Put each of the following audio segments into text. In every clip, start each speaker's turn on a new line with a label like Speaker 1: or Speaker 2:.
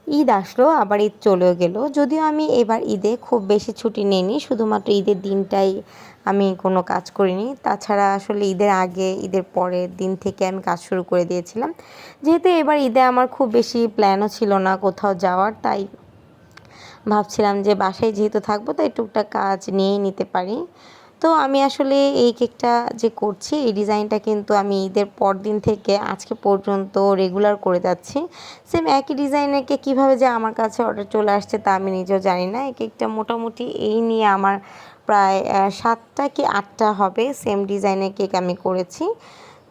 Speaker 1: ঈদ আসলো, আবার ঈদ চলেও গেল। যদিও আমি এবার ঈদে খুব বেশি ছুটি নেইনি, শুধুমাত্র ঈদের দিনটাই আমি কোনো কাজ করিনি। তাছাড়া আসলে ঈদের আগে, ঈদের পরের দিন থেকে আমি কাজ শুরু করে দিয়েছিলাম। যেহেতু এবার ঈদে আমার খুব বেশি প্ল্যানও ছিল না কোথাও যাওয়ার, তাই ভাবছিলাম যে বাসায় যেহেতু থাকবো তাই টুকটাক কাজ নিয়েই নিতে পারি। তো আমি আসলে এই কেকটা যে করছি, এই ডিজাইনটা কিন্তু আমি ঈদের পর দিন থেকে আজকে পর্যন্ত রেগুলার করে যাচ্ছি। সেম একই ডিজাইনের কেক কীভাবে যে আমার কাছে অর্ডার চলে আসছে তা আমি নিজেও জানি না। এই কেকটা মোটামুটি এই নিয়ে আমার প্রায় 7টা কি 8টা হবে সেম ডিজাইনের কেক আমি করেছি।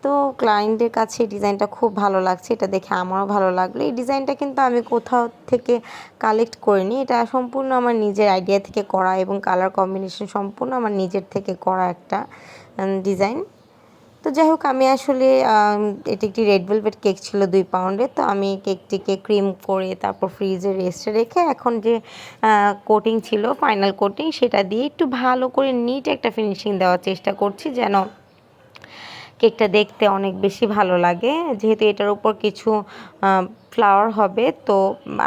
Speaker 1: তো ক্লায়েন্টের কাছে ডিজাইনটা খুব ভালো লাগছে, এটা দেখে আমারও ভালো লাগলো। এই ডিজাইনটা কিন্তু আমি কোথাও থেকে কালেক্ট করিনি, এটা সম্পূর্ণ আমার নিজের আইডিয়া থেকে করা এবং কালার কম্বিনেশন সম্পূর্ণ আমার নিজের থেকে করা একটা ডিজাইন। তো যাই হোক, আমি আসলে এটি একটি রেড ভেলভেট কেক ছিল 2 পাউন্ডের। তো আমি কেকটিকে ক্রিম করে তারপর ফ্রিজে রেস্টে রেখে এখন যে কোটিং ছিল, ফাইনাল কোটিং, সেটা দিয়ে একটু ভালো করে নিট একটা ফিনিশিং দেওয়ার চেষ্টা করছি যেন কেকটা দেখতে অনেক বেশি ভালো লাগে। যেহেতু এটার উপর কিছু ফ্লাওয়ার হবে, তো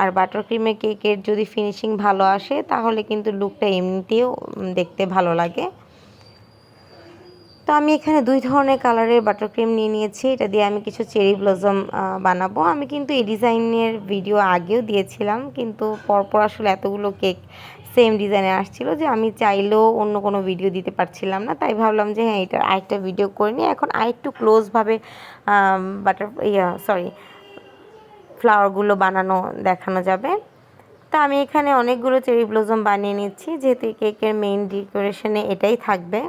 Speaker 1: আর বাটার ক্রিমের কেকের যদি ফিনিশিং ভালো আসে তাহলে কিন্তু লুকটা এমনিতেও দেখতে ভালো লাগে। তো আমি এখানে 2 ধরনের কালারের বাটার ক্রিম নিয়ে নিয়েছি, এটা দিয়ে আমি কিছু চেরি ব্লসম বানাবো। আমি কিন্তু এই ডিজাইনের ভিডিও আগেও দিয়েছিলাম, কিন্তু পরপর আসলে এতগুলো কেক সেম ডিজাইনে আসছিল যে আমি চাইলেও অন্য কোনো ভিডিও দিতে পারছিলাম না। তাই ভাবলাম যে হ্যাঁ, এটার আরেকটা ভিডিও করে নিই। এখন আরেকটু ক্লোজভাবে ফ্লাওয়ারগুলো বানানো দেখানো যাবে। তো আমি এখানে অনেকগুলো চেরি ব্লসম বানিয়ে নিচ্ছি, যেহেতু কেকের মেইন ডেকোরেশনে এটাই থাকবে।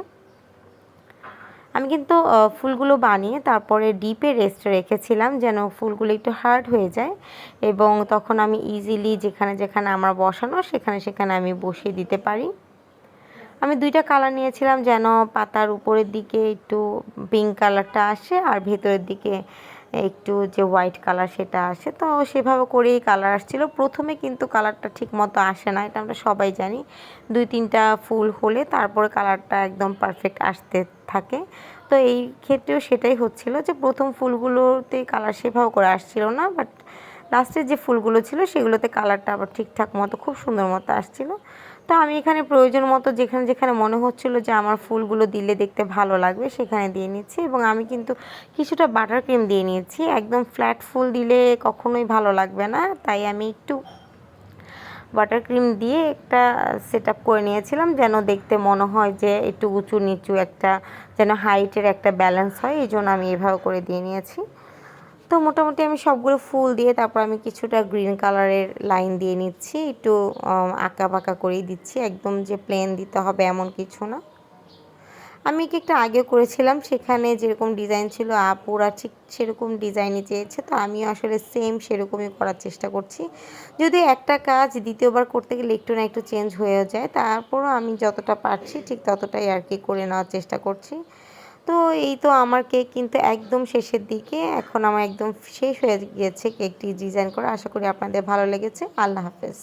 Speaker 1: আমি কিন্তু ফুলগুলো বানিয়ে তারপরে ডিপে রেস্টে রেখেছিলাম যেন ফুলগুলো একটু হার্ড হয়ে যায় এবং তখন আমি ইজিলি যেখানে যেখানে আমার বসানো সেখানে সেখানে আমি বসিয়ে দিতে পারি। আমি 2টা কালার নিয়েছিলাম যেন পাতার উপরের দিকে একটু পিঙ্ক কালারটা আসে আর ভেতরের দিকে একটু যে হোয়াইট কালার সেটা আসে। তো সেভাবে করেই কালার আসছিল। প্রথমে কিন্তু কালারটা ঠিক মতো আসে না, এটা আমরা সবাই জানি। 2-3টা ফুল হলে তারপরে কালারটা একদম পারফেক্ট আসতে থাকে। তো এই ক্ষেত্রেও সেটাই হচ্ছিল যে প্রথম ফুলগুলোতে কালার সেভাবে করে আসছিল না, বাট লাস্টের যে ফুলগুলো ছিল সেগুলোতে কালারটা আবার ঠিকঠাক মতো খুব সুন্দর মতো আসছিল। তো আমি এখানে প্রয়োজন মতো যেখানে যেখানে মনে হচ্ছিল যে আমার ফুলগুলো দিলে দেখতে ভালো লাগবে সেখানে দিয়ে নিচ্ছি এবং আমি কিন্তু কিছুটা বাটার ক্রিম দিয়ে নিয়েছি। একদম ফ্ল্যাট ফুল দিলে কখনোই ভালো লাগবে না, তাই আমি একটু বাটার ক্রিম দিয়ে একটা সেট আপ করে নিয়েছিলাম যেন দেখতে মনে হয় যে একটু উঁচু নিচু একটা যেন হাইটের একটা ব্যালেন্স হয়, এই জন্য আমি এভাবে করে দিয়ে নিয়েছি। তো মোটামুটি আমি সবগুলো ফুল দিয়ে তারপর আমি কিছুটা গ্রিন কালারের লাইন দিয়ে নিচ্ছি, একটু আঁকা বাঁকা করেই দিচ্ছি, একদম যে প্লেন দিতে হবে এমন কিছু না। আমি কেকটা আগেও করেছিলাম, সেখানে যেরকম ডিজাইন ছিল আপুরা ঠিক সেরকম ডিজাইনই চেয়েছে, তো আমিও আসলে সেম সেরকমই করার চেষ্টা করছি। যদি একটা কাজ দ্বিতীয়বার করতে গেলে একটু না একটু চেঞ্জ হয়ে যায়, তারপরও আমি যতটা পারছি ঠিক ততটাই আর কি করে নেওয়ার চেষ্টা করছি। তো এই তো আমার কেক কিন্তু একদম শেষের দিকে, এখন আমার একদম শেষ হয়ে গিয়েছে কেকটি ডিজাইন করা। আশা করি আপনাদের ভালো লেগেছে। আল্লাহ হাফেজ।